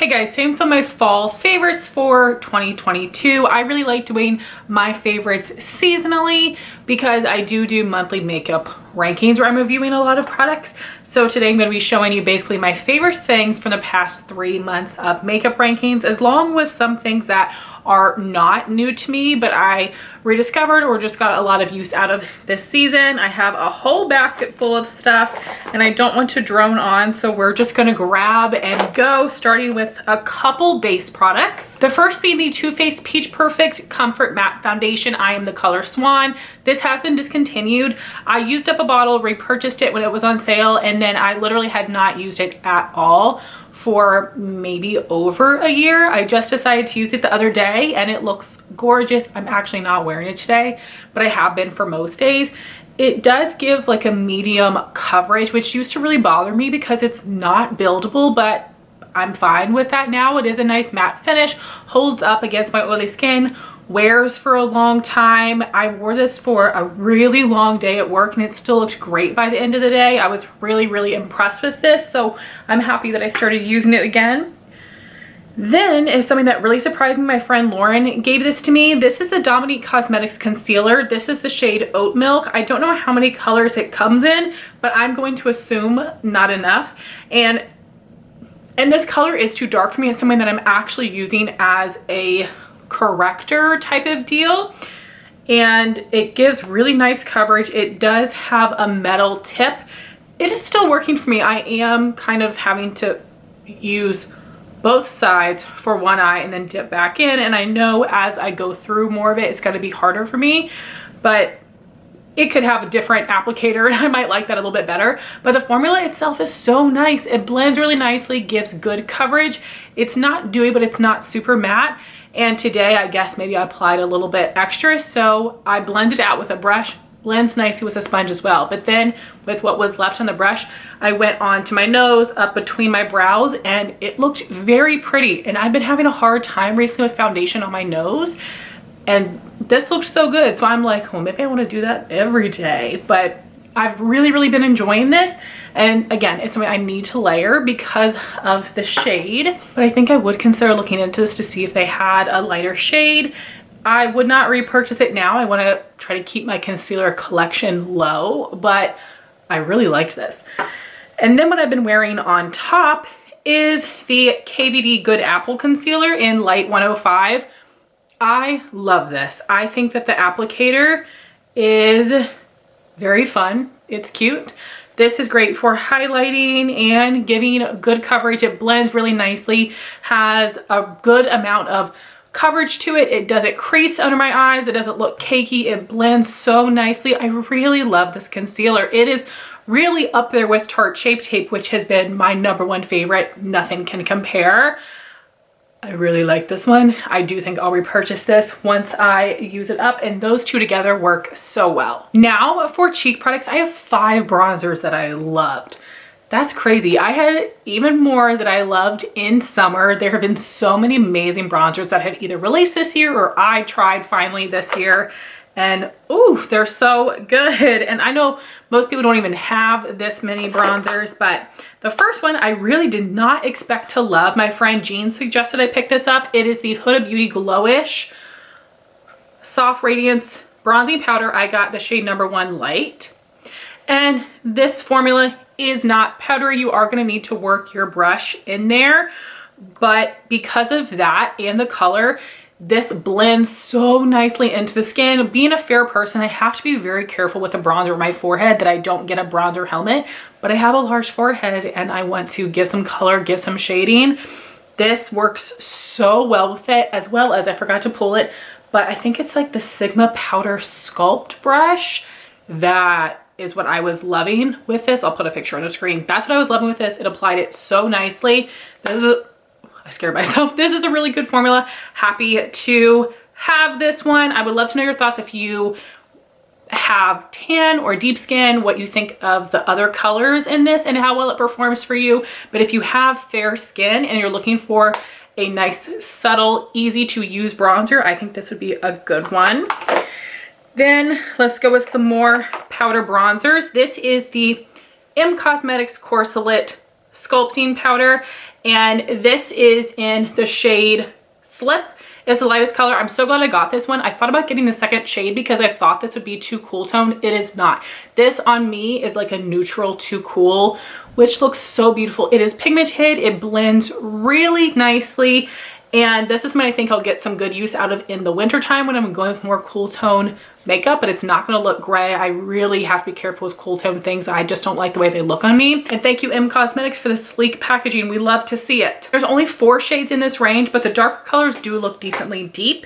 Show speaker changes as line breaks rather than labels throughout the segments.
Hey guys, same for my fall favorites for 2022. I really like doing my favorites seasonally because I do monthly makeup rankings where I'm reviewing a lot of products. So today I'm going to be showing you basically my favorite things from the past 3 months of makeup rankings, as long with some things that are not new to me, but I rediscovered or just got a lot of use out of this season. I have a whole basket full of stuff and I don't want to drone on, so we're just gonna grab and go, starting with a couple base products. The first being the Too Faced Peach Perfect Comfort Matte Foundation. I am the color Swan. This has been discontinued. I used up a bottle, repurchased it when it was on sale, and then I literally had not used it at all for maybe over a year. I just decided to use it the other day and it looks gorgeous. I'm actually not wearing it today, but I have been for most days. It does give like a medium coverage, which used to really bother me because it's not buildable, but I'm fine with that now. It is a nice matte finish, holds up against my oily skin, wears for a long time. I wore this for a really long day at work and it still looked great by the end of the day. I was really impressed with this, so I'm happy that I started using it again. Then is something that really surprised me. My friend Lauren gave this to me. This is the Dominique Cosmetics Concealer. This is the shade Oat Milk. I don't know how many colors it comes in, but I'm going to assume not enough. And this color is too dark for me. It's something that I'm actually using as a corrector type of deal, and it gives really nice coverage. It does have a metal tip. It is still working for me. I am kind of having to use both sides for one eye and then dip back in, and I know as I go through more of it, it's going to be harder for me, but it could have a different applicator and I might like that a little bit better. But the formula itself is so nice. It blends really nicely, gives good coverage. It's not dewy, but it's not super matte. And today, I guess maybe I applied a little bit extra, so I blended it out with a brush. Blends nicely with a sponge as well. But then with what was left on the brush, I went on to my nose, up between my brows, and it looked very pretty. And I've been having a hard time recently with foundation on my nose, and this looks so good. So I'm like, well, maybe I want to do that every day. But I've really been enjoying this. And again, it's something I need to layer because of the shade, but I think I would consider looking into this to see if they had a lighter shade. I would not repurchase it now. I want to try to keep my concealer collection low, but I really liked this. And then what I've been wearing on top is the KVD Good Apple Concealer in Light 105. I love this. I think that the applicator is very fun. It's cute. This is great for highlighting and giving good coverage. It blends really nicely, has a good amount of coverage to it. It doesn't crease under my eyes. It doesn't look cakey. It blends so nicely. I really love this concealer. It is really up there with Tarte Shape Tape, which has been my #1 favorite. Nothing can compare. I really like this one. I do think I'll repurchase this once I use it up, and those two together work so well. Now for cheek products, I have 5 bronzers that I loved. That's crazy. I had even more that I loved in summer. There have been so many amazing bronzers that have either released this year or I tried finally this year. And ooh, they're so good. And I know most people don't even have this many bronzers, but the first one I really did not expect to love. My friend Jean suggested I pick this up. It is the Huda Beauty Glowish Soft Radiance Bronzing Powder. I got the shade #1 Light. And this formula is not powdery. You are going to need to work your brush in there. But because of that and the color, this blends so nicely into the skin. Being a fair person, I have to be very careful with the bronzer on my forehead that I don't get a bronzer helmet, but I have a large forehead and I want to give some color, give some shading. This works so well with it, as well as, I forgot to pull it, but I think it's like the Sigma Powder Sculpt brush. That is what I was loving with this. I'll put a picture on the screen. That's what I was loving with this. It applied it so nicely. This is I scared myself. This is a really good formula. Happy to have this one. I would love to know your thoughts if you have tan or deep skin, what you think of the other colors in this and how well it performs for you. But if you have fair skin and you're looking for a nice, subtle, easy to use bronzer, I think this would be a good one. Then let's go with some more powder bronzers. This is the M Cosmetics Corselette sculpting powder, and this is in the shade Slip. It's the lightest color. I'm so glad I got this one. I thought about getting the second shade because I thought this would be too cool tone. It is not. This on me is like a neutral to cool, which looks so beautiful. It is pigmented. It blends really nicely. And this is when I think I'll get some good use out of in the winter time when I'm going with more cool tone makeup, but it's not going to look gray. I really have to be careful with cool tone things. I just don't like the way they look on me. And thank you, M Cosmetics, for the sleek packaging. We love to see it. There's only 4 shades in this range, but the darker colors do look decently deep.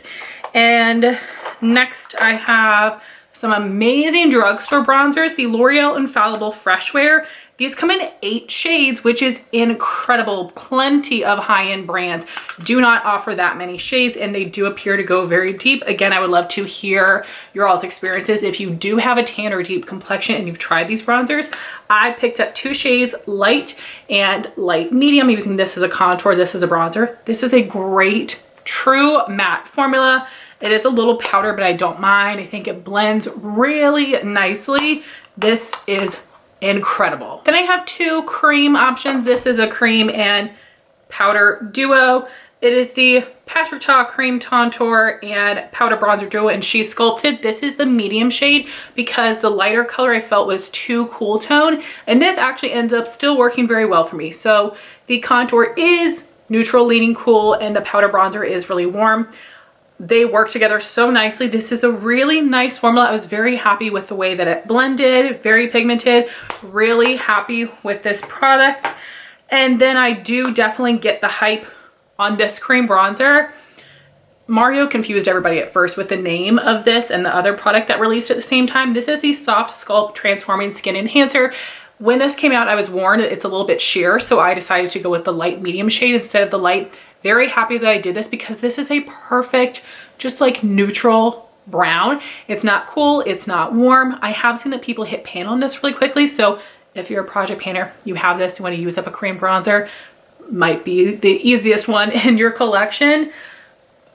And next I have some amazing drugstore bronzers, the L'Oreal Infallible Fresh Wear. These come in 8 shades, which is incredible. Plenty of high-end brands do not offer that many shades, and they do appear to go very deep. Again, I would love to hear your all's experiences. If you do have a tan or deep complexion and you've tried these bronzers, I picked up 2 shades, light and light medium, using this as a contour, this as a bronzer. This is a great true matte formula. It is a little powder, but I don't mind. I think it blends really nicely. This is incredible. Then I have 2 cream options. This is a cream and powder duo. It is the Patrick Ta Cream Contour and Powder Bronzer Duo, and She's Sculpted. This is the medium shade because the lighter color I felt was too cool tone, and this actually ends up still working very well for me. So the contour is neutral leaning cool, and the powder bronzer is really warm. They work together so nicely. This is a really nice formula. I was very happy with the way that it blended, very pigmented, really happy with this product. And then I do definitely get the hype on this cream bronzer. Mario confused everybody at first with the name of this and the other product that released at the same time. This is the Soft Sculpt Transforming Skin Enhancer. When this came out, I was warned it's a little bit sheer, so I decided to go with the light medium shade instead of the light. Very happy that I did this because this is a perfect, just like neutral brown. It's not cool, it's not warm. I have seen that people hit pan on this really quickly, so if you're a project painter, you have this, you want to use up a cream bronzer, might be the easiest one in your collection.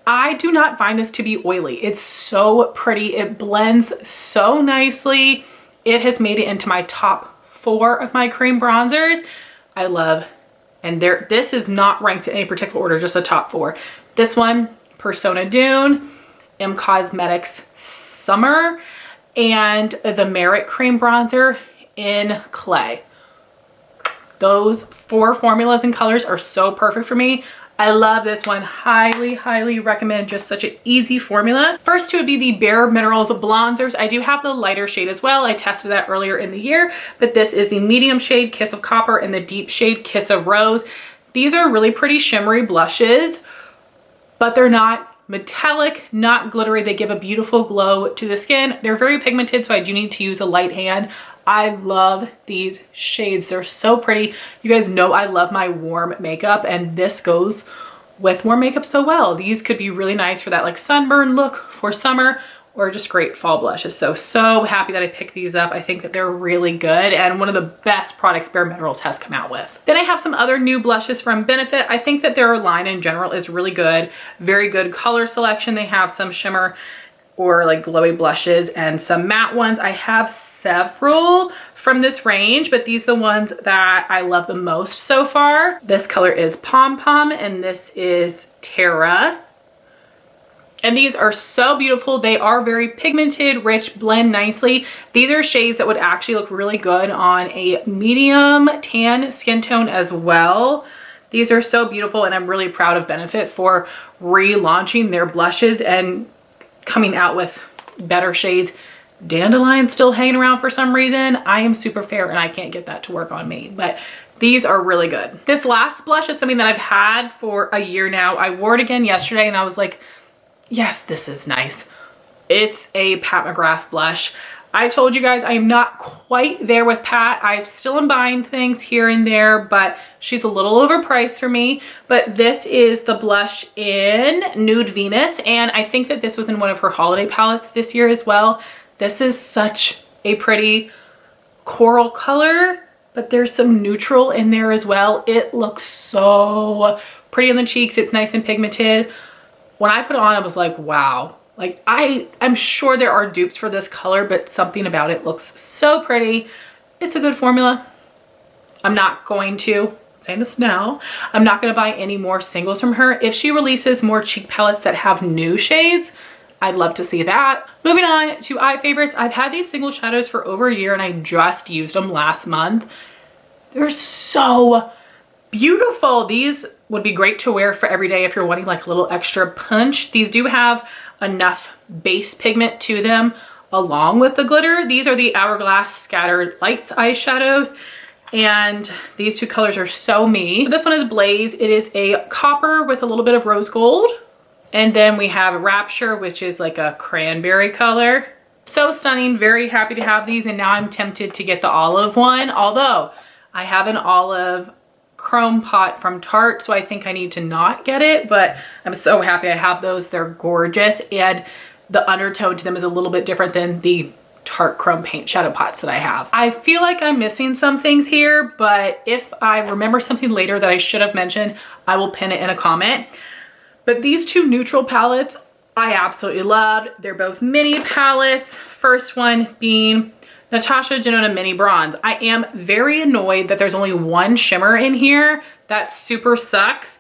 I do not find this to be oily. It's so pretty. It blends so nicely. It has made it into my top 4 of my cream bronzers. I love, and this is not ranked in any particular order, just a top 4. This one, Persona Dune, M Cosmetics Summer, and the Merit Cream Bronzer in Clay. Those 4 formulas and colors are so perfect for me. I love this one. Highly, highly recommend. Just such an easy formula. First 2 would be the Bare Minerals Blonzers. I do have the lighter shade as well. I tested that earlier in the year, but this is the medium shade Kiss of Copper and the deep shade Kiss of Rose. These are really pretty shimmery blushes, but they're not metallic, not glittery. They give a beautiful glow to the skin. They're very pigmented, so I do need to use a light hand. I love these shades. They're so pretty. You guys know I love my warm makeup, and this goes with warm makeup so well. These could be really nice for that like sunburn look for summer, or just great fall blushes. So happy that I picked these up. I think that they're really good and one of the best products Bare Minerals has come out with. Then I have some other new blushes from Benefit. I think that their line in general is really good. Very good color selection. They have some shimmer or like glowy blushes and some matte ones. I have several from this range, but these are the ones that I love the most so far. This color is PomPom and this is Terra. And these are so beautiful. They are very pigmented, rich, blend nicely. These are shades that would actually look really good on a medium tan skin tone as well. These are so beautiful, and I'm really proud of Benefit for relaunching their blushes and coming out with better shades. Dandelion's still hanging around for some reason. I am super fair and I can't get that to work on me, but these are really good. This last blush is something that I've had for a year now. I wore it again yesterday and I was like, yes, this is nice. It's a Pat McGrath blush. I told you guys I am not quite there with Pat. I still am buying things here and there, but she's a little overpriced for me. But this is the blush in Nude Venus, and I think that this was in one of her holiday palettes this year as well. This is such a pretty coral color, but there's some neutral in there as well. It looks so pretty on the cheeks. It's nice and pigmented. When I put it on, I was like, wow. Like I'm sure there are dupes for this color, but something about it looks so pretty. It's a good formula. I'm not going to saying this now, I'm not gonna buy any more singles from her. If she releases more cheek palettes that have new shades, I'd love to see that. Moving on to eye favorites. I've had these single shadows for over a year and I just used them last month. They're so beautiful. These would be great to wear for every day if you're wanting like a little extra punch. These do have enough base pigment to them along with the glitter. These are the Hourglass Scattered Lights eyeshadows. And these two colors are so me. This one is Blaze. It is a copper with a little bit of rose gold. And then we have Rapture, which is like a cranberry color. So stunning, very happy to have these. And now I'm tempted to get the olive one, although I have an olive chrome pot from Tarte, so I think I need to not get it, but I'm so happy I have those. They're gorgeous. And the undertone to them is a little bit different than the Tarte chrome paint shadow pots that I have. I feel like I'm missing some things here, but if I remember something later that I should have mentioned, I will pin it in a comment. But these two neutral palettes, I absolutely loved. They're both mini palettes. First one being Natasha Denona Mini Bronze. I am very annoyed that there's only one shimmer in here. That super sucks.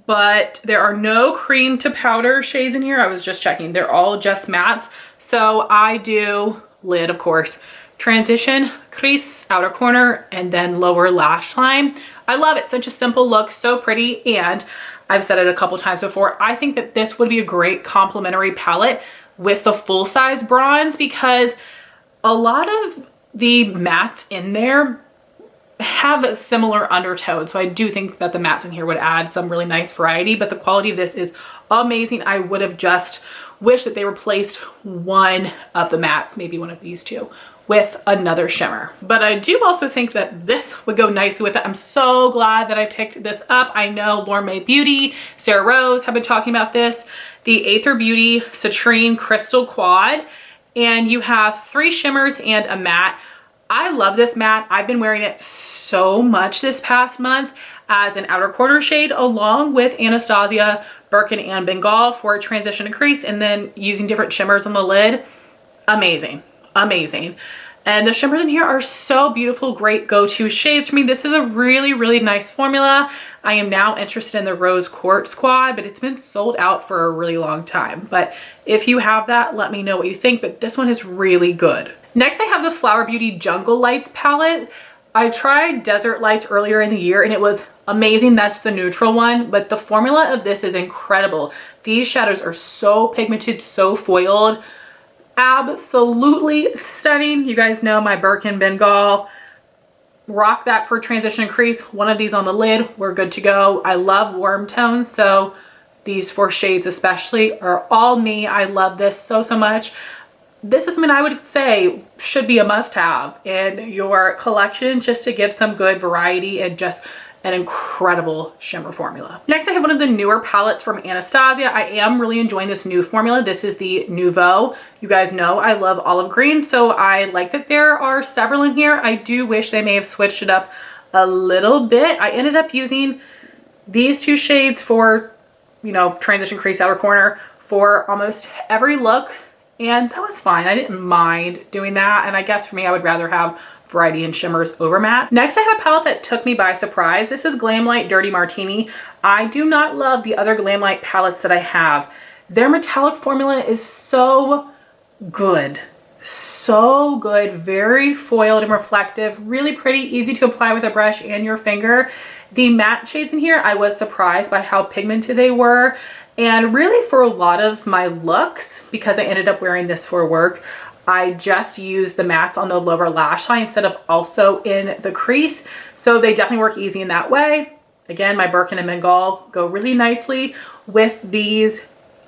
But there are no cream to powder shades in here. I was just checking. They're all just mattes. So I do lid, of course, transition, crease, outer corner, and then lower lash line. I love it. Such a simple look, so pretty. And I've said it a couple times before, I think that this would be a great complementary palette with the full-size bronze, because a lot of the mattes in there have a similar undertone. So I do think that the mattes in here would add some really nice variety, but the quality of this is amazing. I would have just wished that they replaced one of the mattes, maybe one of these two, with another shimmer. But I do also think that this would go nicely with it. I'm so glad that I picked this up. I know Lauren Mae Beauty, Sarah Rose have been talking about this. The Athr Beauty Citrine Crystal Quad. And you have 3 shimmers and a matte. I love this matte. I've been wearing it so much this past month as an outer corner shade, along with Anastasia, Birkin, and Bengal for a transition and crease, and then using different shimmers on the lid. Amazing, amazing. And the shimmers in here are so beautiful, great go-to shades for me. This is a really, really nice formula. I am now interested in the Rose Quartz Quad, but it's been sold out for a really long time. But if you have that, let me know what you think, but this one is really good. Next, I have the Flower Beauty Jungle Lights palette. I tried Desert Lights earlier in the year and it was amazing. That's the neutral one, but the formula of this is incredible. These shadows are so pigmented, so foiled. Absolutely stunning. You guys know my Birkin Bengal. Rock that for transition and crease. One of these on the lid, we're good to go. I love warm tones, so these 4 shades especially are all me. I love this so, so much. This is something I would say should be a must-have in your collection, just to give some good variety and just an incredible shimmer formula. Next, I have one of the newer palettes from Anastasia. I am really enjoying this new formula. This is the Nouveau. You guys know I love olive green, so I like that there are several in here. I do wish they may have switched it up a little bit. I ended up using these 2 shades for, you know, transition crease, outer corner for almost every look. And that was fine. I didn't mind doing that. And I guess for me, I would rather have variety in shimmers over matte. Next, I have a palette that took me by surprise. This is Glamlite Dirty Martini. I do not love the other Glamlite palettes that I have. Their metallic formula is so good. So good. Very foiled and reflective. Really pretty. Easy to apply with a brush and your finger. The matte shades in here, I was surprised by how pigmented they were. And really for a lot of my looks, because I ended up wearing this for work, I just used the mattes on the lower lash line instead of also in the crease. So they definitely work easy in that way. Again, my Birkin and Bengal go really nicely with these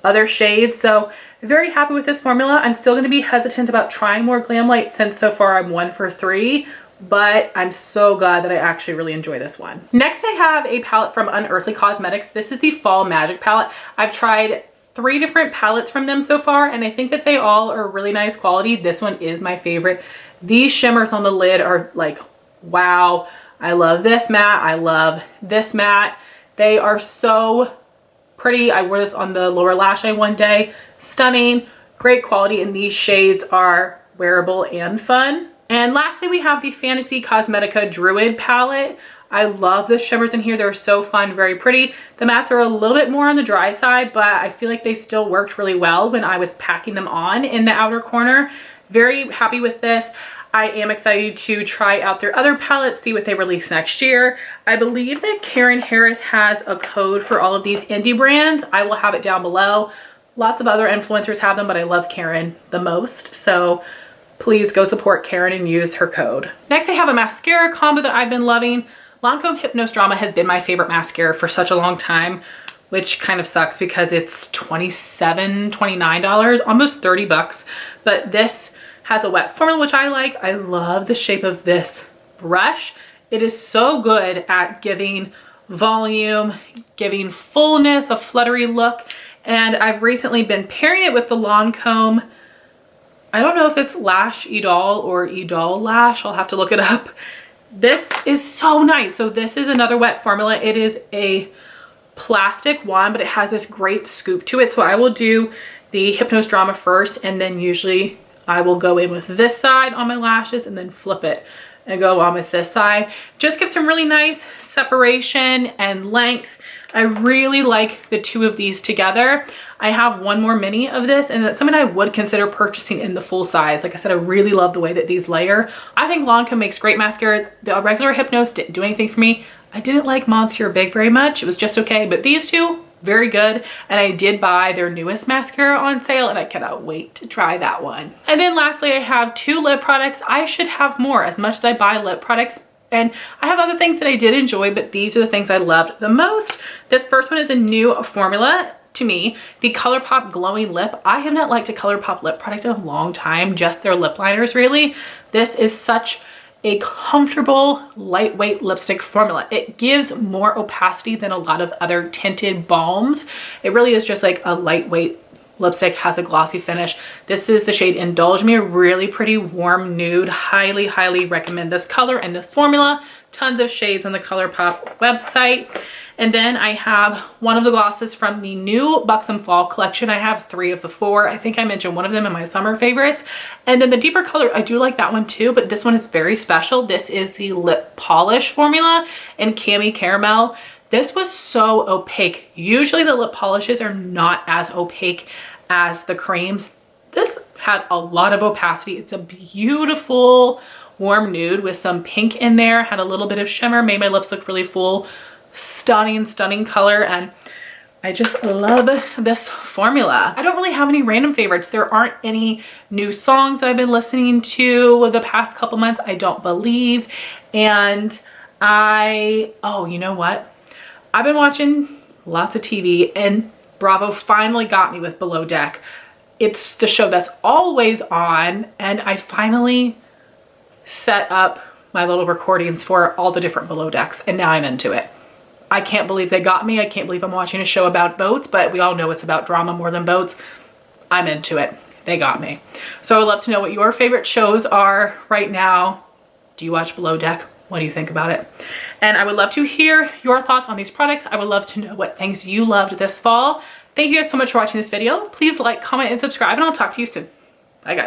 other shades. So very happy with this formula. I'm still going to be hesitant about trying more Glamlite since so far I'm 1 for 3. But I'm so glad that I actually really enjoy this one. Next, I have a palette from Unearthly Cosmetics. This is the Fall Magic palette. I've tried 3 different palettes from them so far, and I think that they all are really nice quality. This one is my favorite. These shimmers on the lid are like, wow. I love this matte. I love this matte. They are so pretty. I wore this on the lower lash line one day. Stunning, great quality, and these shades are wearable and fun. And lastly, we have the Fantasy Cosmetica Druid palette. I love the shimmers in here. They're so fun, very pretty. The mattes are a little bit more on the dry side, but I feel like they still worked really well when I was packing them on in the outer corner. Very happy with this. I am excited to try out their other palettes, see what they release next year. I believe that Karen Harris has a code for all of these indie brands. I will have it down below. Lots of other influencers have them, but I love Karen the most. So please go support Karen and use her code. Next, I have a mascara combo that I've been loving. Lancome Hypnose Drama has been my favorite mascara for such a long time, which kind of sucks because it's $27, $29, almost 30 bucks. But this has a wet formula, which I like. I love the shape of this brush. It is so good at giving volume, giving fullness, a fluttery look. And I've recently been pairing it with the Lancome, I don't know if it's Lash Idol or Idol Lash. I'll have to look it up. This is so nice. So this is another wet formula. It is a plastic wand, but it has this great scoop to it. So I will do the Hypnose Drama first, and then usually I will go in with this side on my lashes and then flip it and go on with this side. Just give some really nice separation and length. I really like the two of these together. I have one more mini of this, and that's something I would consider purchasing in the full size. Like I said, I really love the way that these layer. I think Lancome makes great mascaras. The regular Hypnose didn't do anything for me. I didn't like Monsieur Big very much. It was just okay, but these two, very good. And I did buy their newest mascara on sale, and I cannot wait to try that one. And then lastly, I have two lip products. I should have more. As much as I buy lip products, and I have other things that I did enjoy, but these are the things I loved the most. This first one is a new formula to me, the ColourPop Glowing Lip. I have not liked a ColourPop lip product in a long time, just their lip liners really. This is such a comfortable, lightweight lipstick formula. It gives more opacity than a lot of other tinted balms. It really is just like a lightweight lipstick, has a glossy finish. This is the shade Indulge Me, a really pretty warm nude. Highly, highly recommend this color and this formula. Tons of shades on the ColourPop website. And then I have one of the glosses from the new Buxom Fall collection. I have 3 of the 4. I think I mentioned one of them in my summer favorites. And then the deeper color, I do like that one too, but this one is very special. This is the lip polish formula in Cami Caramel. This was so opaque. Usually the lip polishes are not as opaque as the creams. This had a lot of opacity. It's a beautiful warm nude with some pink in there, had a little bit of shimmer, made my lips look really full. Stunning, stunning color, and I just love this formula. I don't really have any random favorites. There aren't any new songs that I've been listening to the past couple months, I don't believe. And oh, you know what? I've been watching lots of TV, and Bravo finally got me with Below Deck. It's the show that's always on, and I finally set up my little recordings for all the different Below Decks, and now I'm into it. I can't believe they got me. I can't believe I'm watching a show about boats, but we all know it's about drama more than boats. I'm into it. They got me. So I would love to know what your favorite shows are right now. Do you watch Below Deck? What do you think about it? And I would love to hear your thoughts on these products. I would love to know what things you loved this fall. Thank you guys so much for watching this video. Please like, comment, and subscribe, and I'll talk to you soon. Bye guys.